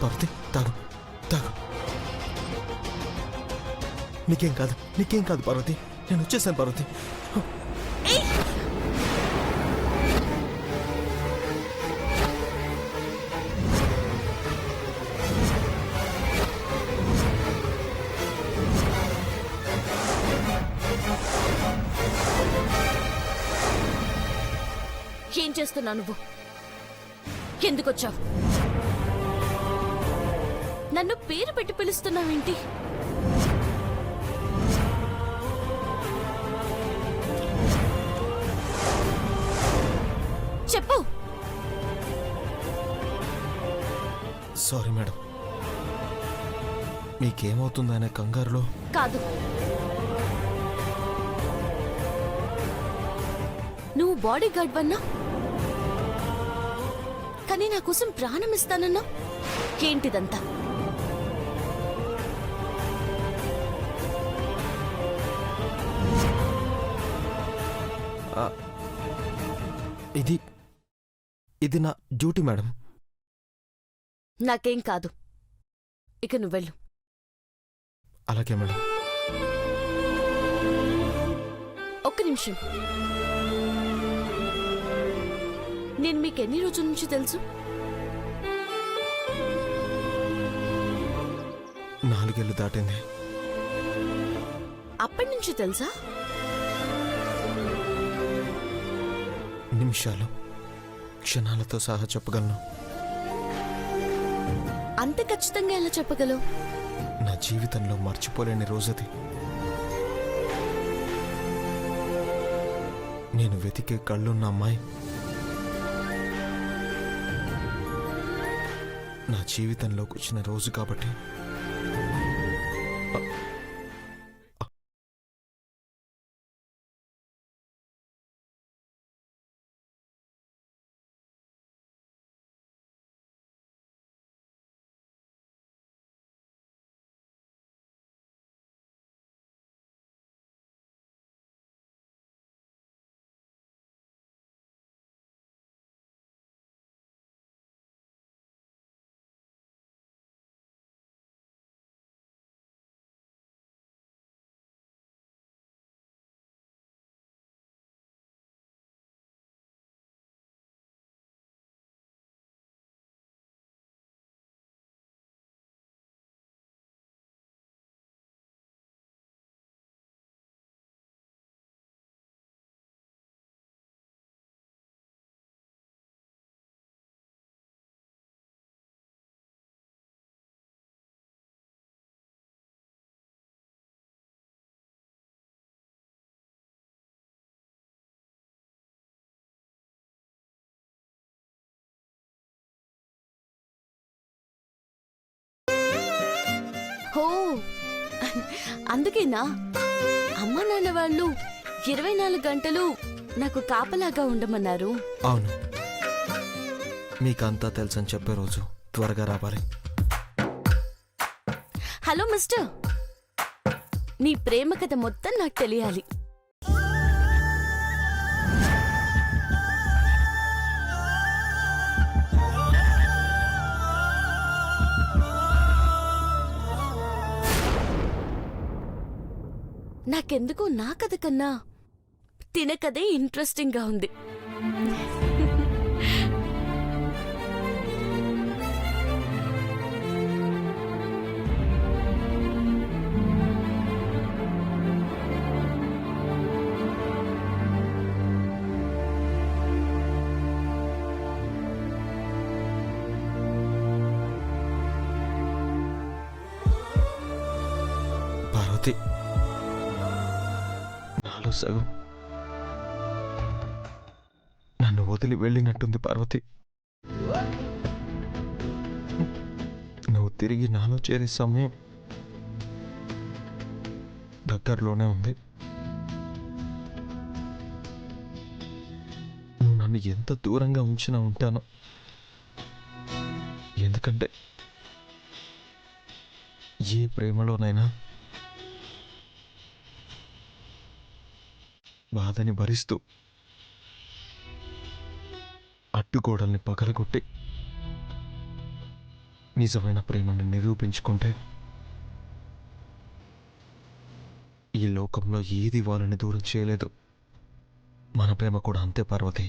పార్వతి తాగు తాగు. నీకేం కాదు పార్వతి. నేను వచ్చేసాను పార్వతి. ఏం చేస్తున్నావు నువ్వు? ఎందుకొచ్చావు? నన్ను పేరు పెట్టి పిలుస్తున్నావేంటి? చెప్పు. సారీ మేడం, మీకేమవుతుందనే కంగారులో. కాదు, నువ్వు బాడీ గార్డ్ వన్నా, కానీ నా కోసం ప్రాణం ఇస్తానన్నా. ఏంటిదంతా? ఇది నా డ్యూటీ మేడం. నాకేం కాదు, ఇక నువ్వెళ్ళు. అలాగే మేడం. ఒక్క నిమిషం. నేను మీకెన్ని రోజుల నుంచి తెలుసు? 4 ఏళ్ళు దాటింది. అప్పటి నుంచి తెలుసా? నిమిషాలు, క్షణాలతో సహా చెప్పగలను. అంత ఖచ్చితంగా ఎలా చెప్పగలవు? నా జీవితంలో మర్చిపోలేని రోజది. నేను వెతికే కళ్ళున్న అమ్మాయి నా జీవితంలోకి వచ్చిన రోజు కాబట్టి. హో, అందుకేనా అమ్మా నాన్న వాళ్ళు 24 గంటలు నాకు కాపలాగా ఉండమన్నారు? అవును, మీకంతా తెలుసని చెప్పే రోజు త్వరగా రావాలి. హలో మిస్టర్, నీ ప్రేమ కథ మొత్తం నాకు తెలియాలి. నాకెందుకో నా కథ కన్నా తిన కథే ఇంట్రెస్టింగ్ గా ఉంది. పార్వతి, నాలో సగం నన్ను వదిలి వెళ్ళినట్టుంది పార్వతి. నువ్వు తిరిగి నాలో చేరే సమయం దగ్గరలోనే ఉంది. నువ్వు నన్ను ఎంత దూరంగా ఉంచినా ఉంటాను. ఎందుకంటే ఏ ప్రేమలోనైనా బాధని భరిస్తూ అడ్డుగోడల్ని పగలగొట్టి నిజమైన ప్రేమను నిరూపించుకుంటే ఈ లోకంలో ఏది వాళ్ళని దూరం చేయలేదు. మన ప్రేమ కూడా అంతే పార్వతి.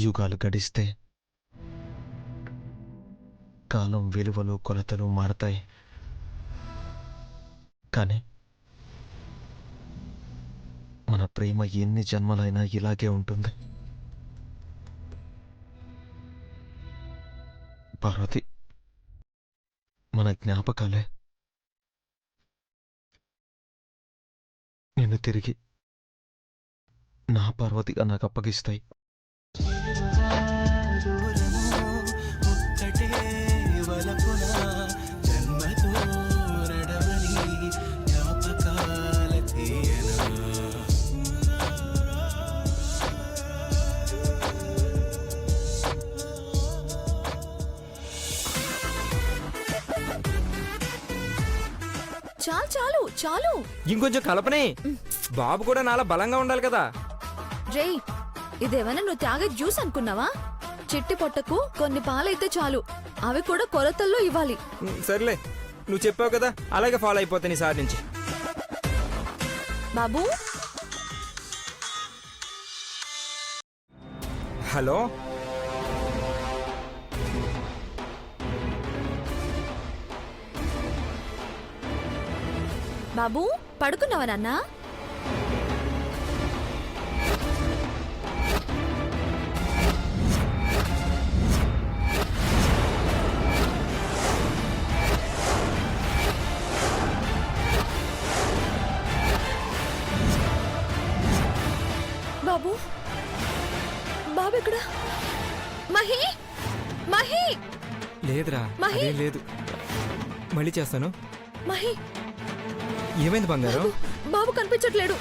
యుగాలు గడిస్తే కాలం విలువలు కొలతలు మారతాయి, కానీ మన ప్రేమ ఎన్ని జన్మలైనా ఇలాగే ఉంటుంది. పార్వతి, మన జ్ఞాపకాలే నిన్ను తిరిగి నా పార్వతిగా నాకు అప్పగిస్తాయి. చాలు చాలు చాలు. ఇంకొంచెం కలపనే. బాబు కూడా నాలా బలంగా ఉండాలి కదా. రే, ఇదేమైనా నువ్వు తాగే జ్యూస్ అనుకున్నావా? చిట్టి పొట్టకు కొన్ని పాలైతే చాలు, అవి కూడా కొలతల్లో ఇవ్వాలి. సర్లే, నువ్వు చెప్పావు కదా, అలాగే ఫాలో అయిపోతాను ఈసారి నుంచి. బాబు, హలో, బాబు పడుకున్నావా నాన్నా? బాబు, బాబు ఎక్కడ? మహి, మహి, లేదురా, మహి! అదేం లేదు. మళ్ళీ చేస్తాను. మహి, ఏమైంది బంగారం? బాబు కనిపించట్లేడు.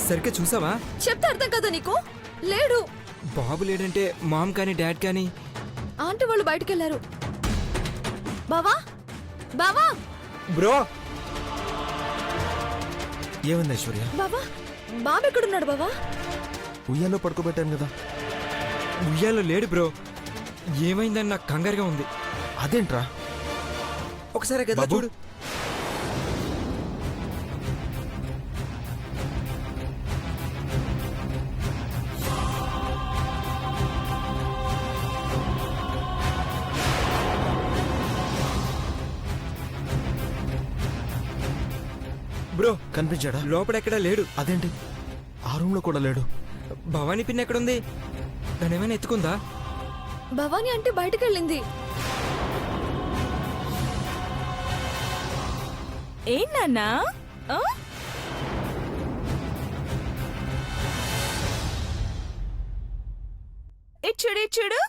సరిగ్గా చూసావా? చెప్తే అర్థం కదా నీకు? లేడు. బాబు లేడంటే మామ్ కానీ డాడ్ కానీ? ఆంటీ వాళ్ళు బయటికెళ్లారు. బావా, బావా, బ్రో, ఏమైంది ఐశ్వర్య? బావా, బాబు ఎక్కడున్నాడు బావా? ఉయ్యాలో పడుకోబెట్టాను కదా. ఉయ్యాలో లేడు బ్రో. ఏమైందని నాకు కంగారుగా ఉంది. అదేంట్రా? ఒకసారి కదా బాబు. చూడు. బ్రో, కనిపించాడా? లోపడెక్కడా లేడు. అదేంటి, ఆ రూమ్ లో కూడా లేడు? భవానీ పిన్ ఎక్కడుంది? దాని ఏమైనా ఎత్తుకుందా? భవానీ అంటే బయటికెళ్ళింది. ఏం నాన్నా? ఇచ్చుడు ఇచ్చుడు.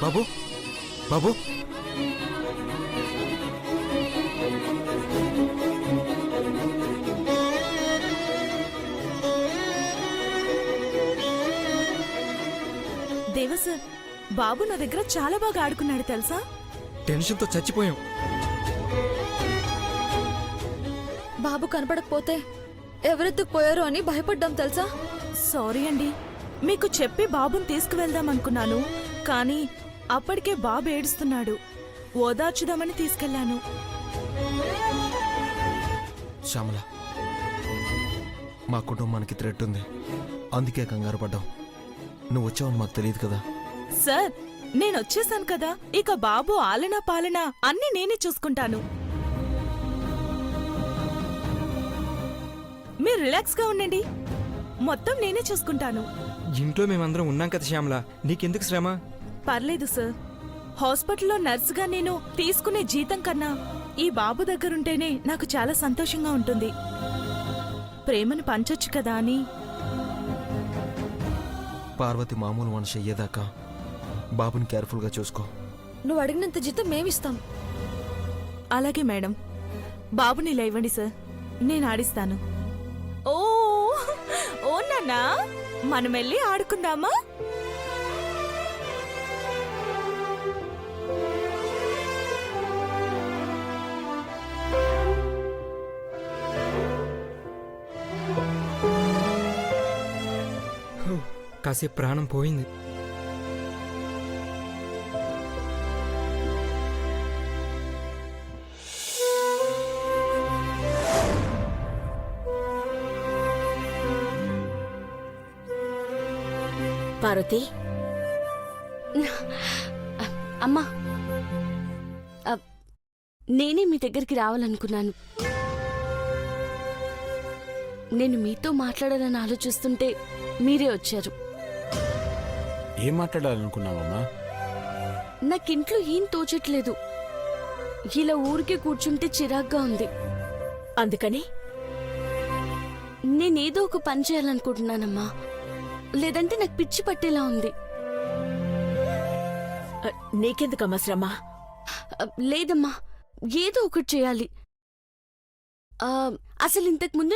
బాబు, బాబు, దేవ సార్, బాబు నా దగ్గర చాలా బాగా ఆడుకున్నాడు తెలుసా? టెన్షన్తో చచ్చిపోయాం. బాబు కనపడకపోతే ఎవరెత్తుకుపోయారో అని భయపడ్డాం తెలుసా? సారీ అండి, మీకు చెప్పి బాబుని తీసుకువెళ్దాం అనుకున్నాను, కానీ అప్పటికే బాబు ఏడుస్తున్నాడు. ఓదార్చుదామని తీసుకెళ్లాను. శ్యామల, మా కుటుంబానికి థ్రెట్ ఉంది, అందుకే కంగారు పడ్డాం. నువ్వు వచ్చావని మాకు తెలియదు కదా. సార్, నేను వచ్చేసాను కదా, ఇక బాబు ఆలనా పాలనా అన్నీ నేనే చూసుకుంటాను. మీరు రిలాక్స్ గా ఉండండి, మొత్తం నేనే చూసుకుంటాను. ఇంట్లో మేమందరం ఉన్నాం కదా శ్యామల, నీకెందుకు శ్రమ? పర్లేదు సార్, హాస్పిటల్లో నర్సుగా నేను తీసుకునే జీతం కన్నా ఈ బాబు దగ్గరుంటేనే నాకు చాలా సంతోషంగా ఉంటుంది. ప్రేమను పంచొచ్చు కదా అని. పార్వతి మామూలు మనిషి అయ్యేదాకా బాబుని కేర్ఫుల్గా చూసుకో. నువ్వు అడిగినంత జీతం మేమిస్తాం. అలాగే మేడం. బాబుని ఇలా ఇవ్వండి సార్, నేను ఆడిస్తాను. ఓ ఓ నాన్నా, మనం వెళ్ళి ఆడుకుందామా? కాసేపు ప్రాణం పోయింది. పార్వతి అమ్మా నేనే మీ దగ్గరికి రావాలనుకున్నాను. నేను మీతో మాట్లాడాలని ఆలోచిస్తుంటే మీరే వచ్చారు. ఏం మాట్లాడాలనుకున్నావమ్మా? నాకింట్లో ఏం తోచట్లేదు. ఇలా ఊరికే కూర్చుంటే చిరాగ్గా ఉంది. అందుకని నేనేదో ఒక పని చేయాలనుకుంటున్నానమ్మా. లేదంటే నాకు పిచ్చి పట్టేలా ఉంది. నీకెందుకమ్మా శ్రమ? లేదమ్మా, ఏదో ఒకటి చేయాలి. అసలు ఇంతకు ముందు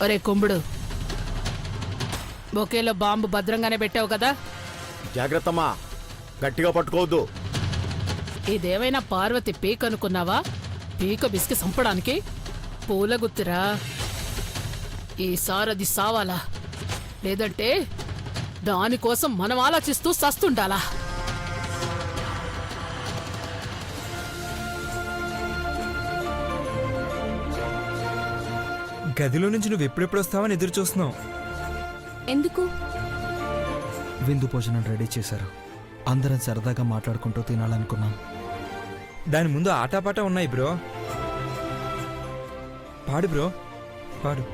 ఒరే కుంభుడు, బొకేలో బాంబు భద్రంగానే పెట్టావు కదా? జాగ్రత్తమ్మా, గట్టిగా పట్టుకోవద్దు. ఇదేమైనా పార్వతి పీక్ అనుకున్నావా? పీక బిస్కి సంపడానికి పూల గుత్తిరా. ఈసారది సావాలా, లేదంటే దానికోసం మనం ఆలోచిస్తూ సస్తుండాలా? గదిలో నుంచి నువ్వు ఎప్పుడెప్పుడు వస్తావని ఎదురు చూస్తున్నావు. ఎందుకు? విందు భోజనం రెడీ చేశారు. అందరం సరదాగా మాట్లాడుకుంటూ తినాలనుకున్నాం. దాని ముందు ఆటాపాట ఉన్నాయి బ్రో. పాడు బ్రో, పాడు.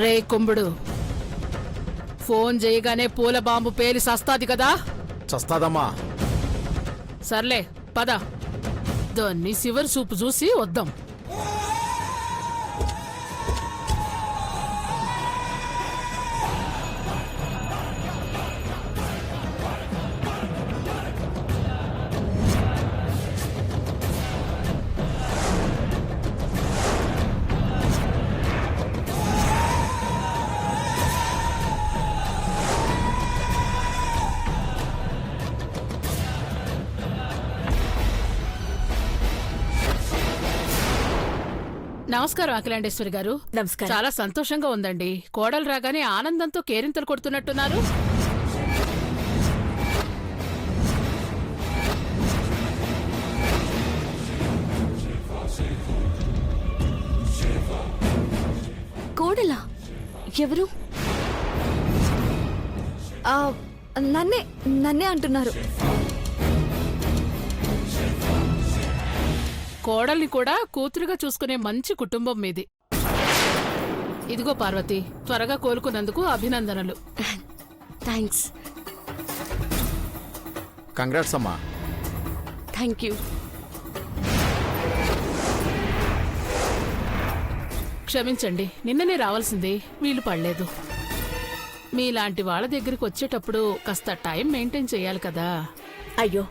రే కుంభుడు, ఫోన్ చేయగానే పూల బాంబు పేలి సస్తాది కదా. చస్తాదమ్మా. సర్లే పద, దాన్ని చివరి చూపు చూసి వద్దాం. నమస్కారం అఖిలాండేశ్వరి గారు. నమస్కారం. చాలా సంతోషంగా ఉందండి. కోడలు రాగానే ఆనందంతో కేరింతలు కొడుతున్నట్టున్నారు. కోడలా? ఎవరు? ఆ, నన్నే అంటున్నారు. కోడల్ని కూడా కూతురుగా చూసుకునే మంచి కుటుంబం మీది. ఇదిగో పార్వతి, త్వరగా కోలుకున్నందుకు అభినందనలు. థ్యాంక్స్. కంగ్రాట్స్ అమ్మా. Thank you. క్షమించండి, నిన్ననే రావాల్సింది, వీలు పడలేదు. మీలాంటి వాళ్ళ దగ్గరికి వచ్చేటప్పుడు కాస్త టైం మెయింటైన్ చేయాలి కదా. అయ్యో,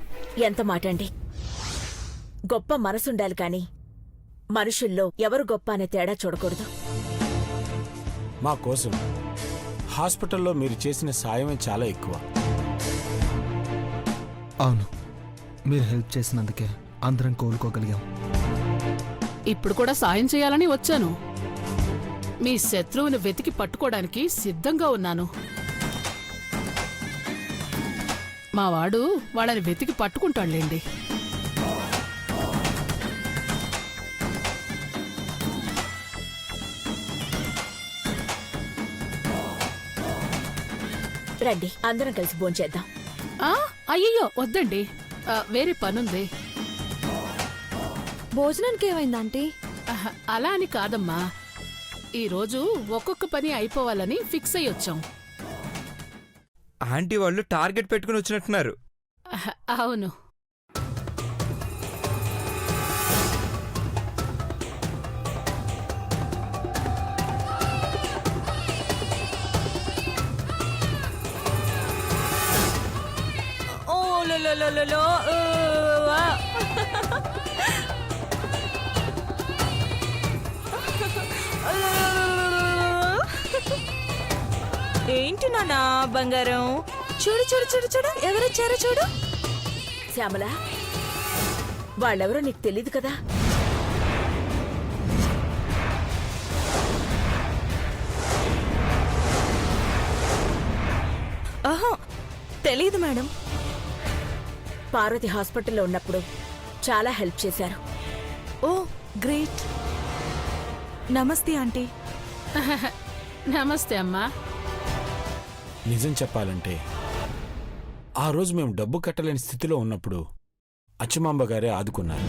ఎంత మాట అండి. గొప్ప మనసుండాలి కాని మనుషుల్లో ఎవరు గొప్ప అనే తేడా చూడకూడదు. మా కోసం హాస్పిటల్లో మీరు చేసిన సాయమే చాలా ఎక్కువ. అవును, మీరు హెల్ప్ చేసినందుకే అందరం కోలుకోగలిగాం. ఇప్పుడు కూడా సాయం చేయాలని వచ్చాను. మీ శత్రువుని వెతికి పట్టుకోవడానికి సిద్ధంగా ఉన్నాను. మా వాడు వాళ్ళని వెతికి పట్టుకుంటాడులేండి. రండి, అందరం కలిసి భోంచేద్దాం. అయ్యయ్యో వద్దండి, వేరే పనుంది. భోజనానికి ఏమైంది ఆంటీ? అలా అని కాదమ్మా, ఈరోజు ఒక్కొక్క పని అయిపోవాలని ఫిక్స్ అయ్యి వచ్చాం. ఆంటీ వాళ్ళు టార్గెట్ పెట్టుకుని వచ్చినట్టున్నారు. అవును. ఏంటి నాన్న బంగారం? చూడు చూడు చూడు చూడు, ఎవరొచ్చారో చూడు. శ్యామల, వాళ్ళెవరో నీకు తెలీదు కదా? ఆహా, తెలీదు మేడం. పార్వతి హాస్పిటల్లో ఉన్నప్పుడు చాలా హెల్ప్ చేశారు. ఓ గ్రేట్. నమస్తే ఆంటీ. నమస్తే అమ్మా. నిజం చెప్పాలంటే ఆ రోజు మేము డబ్బు కట్టలేని స్థితిలో ఉన్నప్పుడు అచ్చమాంబ గారే ఆదుకున్నారు.